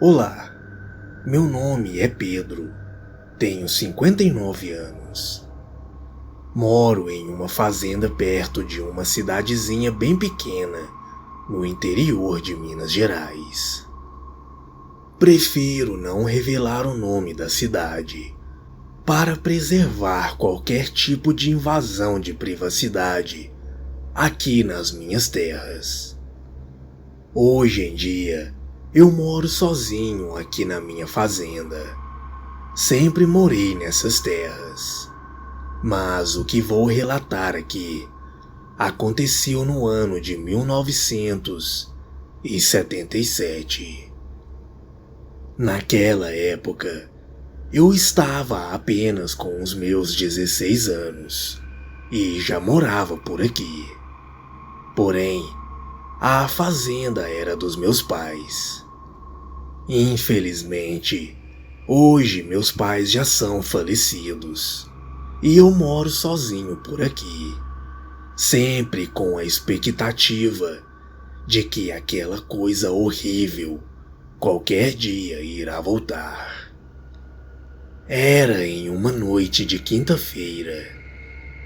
Olá, meu nome é Pedro, tenho 59 anos. Moro em uma fazenda perto de uma cidadezinha bem pequena, no interior de Minas Gerais. Prefiro não revelar o nome da cidade, para preservar qualquer tipo de invasão de privacidade aqui nas minhas terras. Hoje em dia, eu moro sozinho aqui na minha fazenda. Sempre morei nessas terras. Mas o que vou relatar aqui aconteceu no ano de 1977. Naquela época, eu estava apenas com os meus 16 anos e já morava por aqui. Porém, a fazenda era dos meus pais. Infelizmente, hoje meus pais já são falecidos e eu moro sozinho por aqui, sempre com a expectativa de que aquela coisa horrível qualquer dia irá voltar. Era em uma noite de quinta-feira.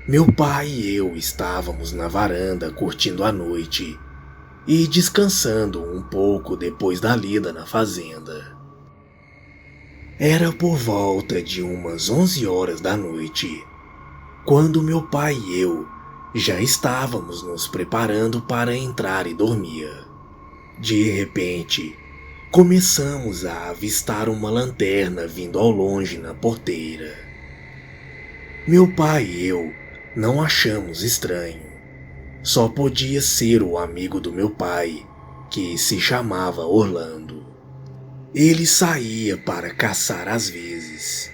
Meu pai e eu estávamos na varanda curtindo a noite e descansando um pouco depois da lida na fazenda. Era por volta de umas 11 horas da noite, quando meu pai e eu já estávamos nos preparando para entrar e dormir. De repente, começamos a avistar uma lanterna vindo ao longe na porteira. Meu pai e eu não achamos estranho. Só podia ser o amigo do meu pai, que se chamava Orlando. Ele saía para caçar às vezes,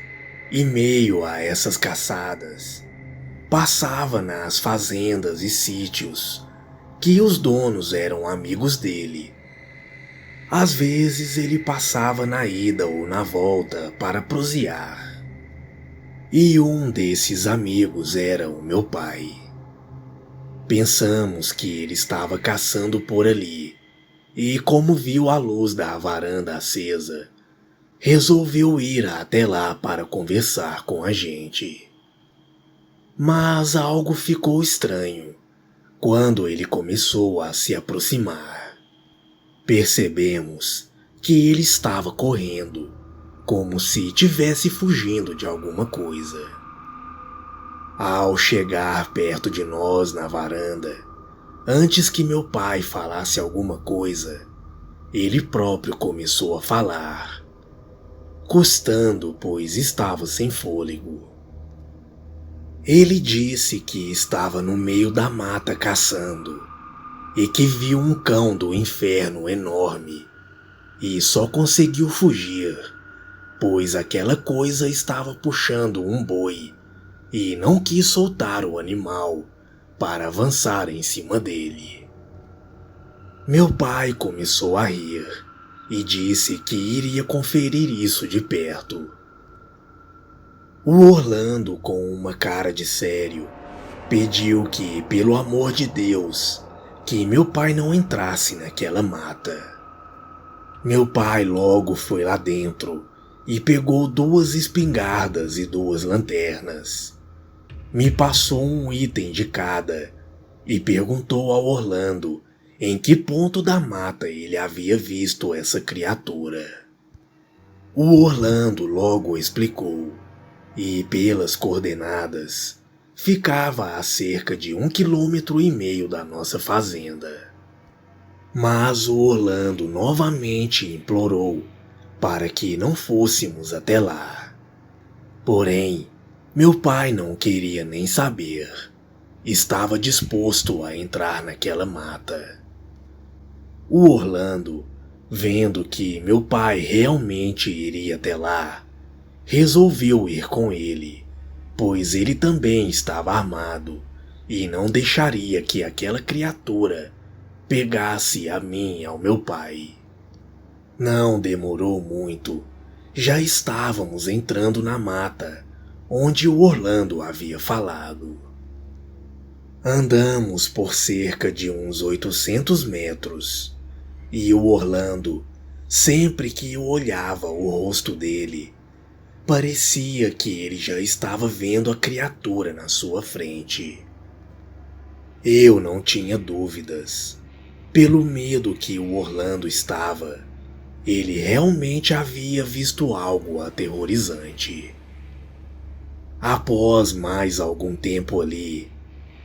e meio a essas caçadas, passava nas fazendas e sítios que os donos eram amigos dele. Às vezes ele passava na ida ou na volta para prosear. E um desses amigos era o meu pai. Pensamos que ele estava caçando por ali, e como viu a luz da varanda acesa, resolveu ir até lá para conversar com a gente. Mas algo ficou estranho quando ele começou a se aproximar. Percebemos que ele estava correndo, como se estivesse fugindo de alguma coisa. Ao chegar perto de nós na varanda, antes que meu pai falasse alguma coisa, ele próprio começou a falar, custando, pois estava sem fôlego. Ele disse que estava no meio da mata caçando e que viu um cão do inferno enorme e só conseguiu fugir, pois aquela coisa estava puxando um boi e não quis soltar o animal para avançar em cima dele. Meu pai começou a rir e disse que iria conferir isso de perto. O Orlando, com uma cara de sério, pediu que, pelo amor de Deus, que meu pai não entrasse naquela mata. Meu pai logo foi lá dentro e pegou 2 espingardas e 2 lanternas. Me passou um item de cada e perguntou ao Orlando em que ponto da mata ele havia visto essa criatura. O Orlando logo explicou, e pelas coordenadas, ficava a cerca de 1,5 km da nossa fazenda. Mas o Orlando novamente implorou para que não fôssemos até lá. Porém, meu pai não queria nem saber. Estava disposto a entrar naquela mata. O Orlando, vendo que meu pai realmente iria até lá, resolveu ir com ele, pois ele também estava armado e não deixaria que aquela criatura pegasse a mim e ao meu pai. Não demorou muito, já estávamos entrando na mata onde o Orlando havia falado. Andamos por cerca de uns 800 metros e o Orlando Sempre que eu olhava o rosto dele, parecia que ele já estava vendo a criatura na sua frente. Eu não tinha dúvidas. Pelo medo que o Orlando estava, ele realmente havia visto algo aterrorizante. Após mais algum tempo ali,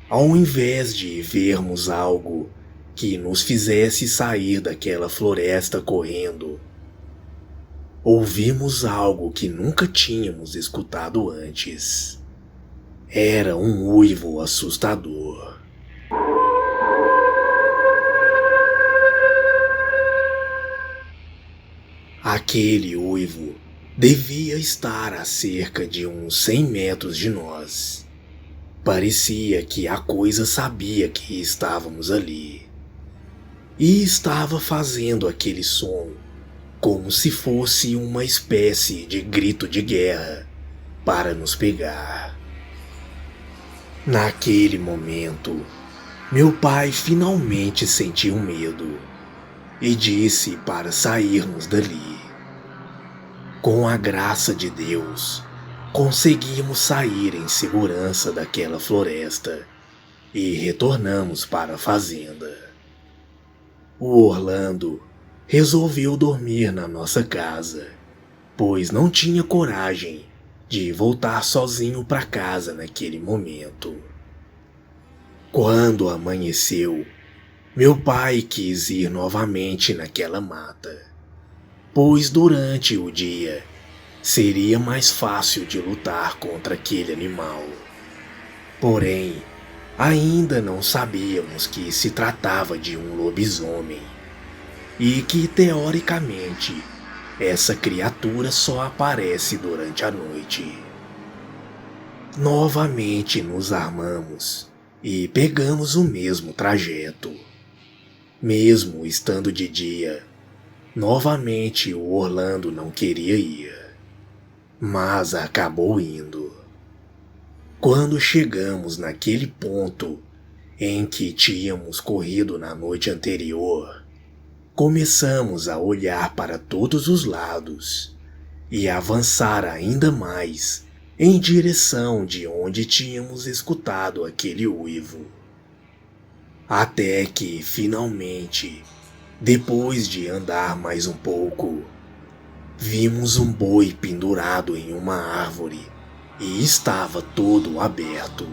ao invés de vermos algo que nos fizesse sair daquela floresta correndo, ouvimos algo que nunca tínhamos escutado antes. Era um uivo assustador. Aquele uivo devia estar a cerca de uns 100 metros de nós. Parecia que a coisa sabia que estávamos ali e estava fazendo aquele som como se fosse uma espécie de grito de guerra para nos pegar. Naquele momento, meu pai finalmente sentiu medo e disse para sairmos dali. Com a graça de Deus, conseguimos sair em segurança daquela floresta e retornamos para a fazenda. O Orlando resolveu dormir na nossa casa, pois não tinha coragem de voltar sozinho para casa naquele momento. Quando amanheceu, meu pai quis ir novamente naquela mata, pois durante o dia seria mais fácil de lutar contra aquele animal. Porém, ainda não sabíamos que se tratava de um lobisomem e que, teoricamente, essa criatura só aparece durante a noite. Novamente nos armamos e pegamos o mesmo trajeto. Mesmo estando de dia, novamente o Orlando não queria ir, mas acabou indo. Quando chegamos naquele ponto em que tínhamos corrido na noite anterior, começamos a olhar para todos os lados e avançar ainda mais em direção de onde tínhamos escutado aquele uivo. Até que, finalmente, depois de andar mais um pouco, vimos um boi pendurado em uma árvore e estava todo aberto.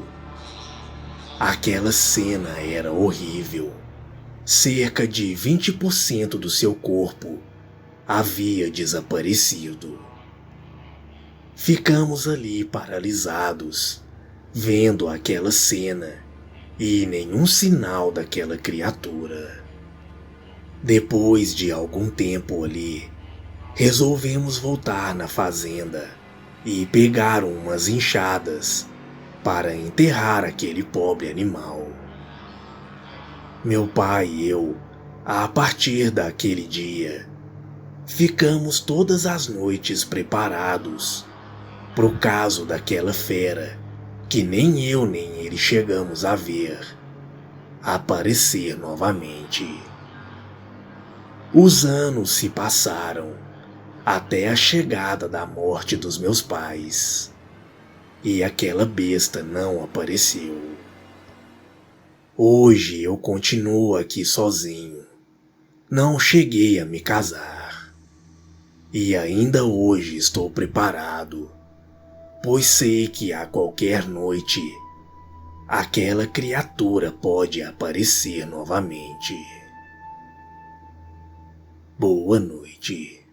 Aquela cena era horrível. Cerca de 20% do seu corpo havia desaparecido. Ficamos ali paralisados, vendo aquela cena e nenhum sinal daquela criatura. Depois de algum tempo ali, resolvemos voltar na fazenda e pegar umas enxadas para enterrar aquele pobre animal. Meu pai e eu, a partir daquele dia, ficamos todas as noites preparados pro caso daquela fera que nem eu nem ele chegamos a ver aparecer novamente. Os anos se passaram até a chegada da morte dos meus pais, e aquela besta não apareceu. Hoje eu continuo aqui sozinho. Não cheguei a me casar. E ainda hoje estou preparado, pois sei que a qualquer noite aquela criatura pode aparecer novamente. Boa noite.